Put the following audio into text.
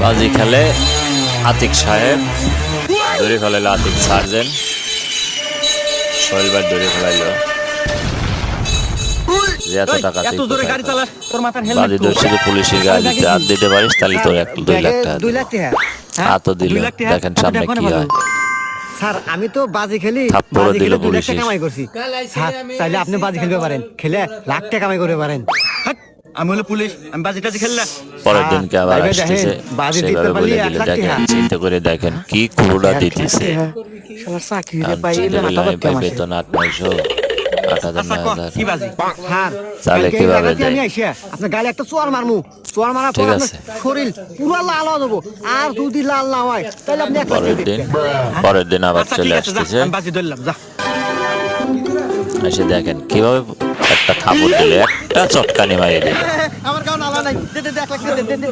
বাজি খেলে আতিক সাহেব, ধরে ফেলাইল আতিক সার্জেন্ট, শৈলবার ধরে ফেলাইল যে এত টাকা বাজি ধরছি তো পুলিশের গাড়িতে হাত দিতে পারিস তাহলে তোর 2 লাখ টাকা হাতও দিল। দেখেন সামনে কি হয়। স্যার আমি তো বাজি খেলি, থাপ্পড়ও দিল 2 লাখ পুলিশে। টাকা কামাই করছি স্যার। চাইলে আপনি বাজি খেলতে পারেন, খেলে লাখ টাকা কামাই করতে পারেন। আমি হলো পুলিশ, আমি বাজি টাজি খেললাম। পরের দিনকে আবার ভাইবে আসতেছে, দেখেন, বাজি দিতে সেভাবে পারলে বলে 1 দিলে লাখ দেখেন, টাকা। চিন্তা করে দেখেন কি কুড়া দিতেছে। শালা চাকরি রে কারণ পাইলে চিন্তা করলে মাথা আমি পাই বেতন 8-900, 8,000 আচ্ছা ক, 9,000। কি বাজি? স্যার তাহলে কালকে এই কিভাবে জায়গাতে আমি দেয়? আইসা আপনার গালে একটা চোয়ার মারমু, চোয়ার মারার পর ঠিক আপনার আছে। শরীর পুরো লাল হয়ে যাবো। আর যদি লাল না হয় তাহলে আপনি 1 লাখ পরের টাকা দিন দিবেন। পরের দিন আবার আচ্ছা চলে ঠিক আছে, যা, আসতেছে, আমি বাজি ধরলাম, যা। এসে দেখেন কিভাবে একটা থাপড় দিলে, একটা চটকানি মারিয়ে দিল। আমার গাও নালা নাই, দে 1 লাখ টাকা দে।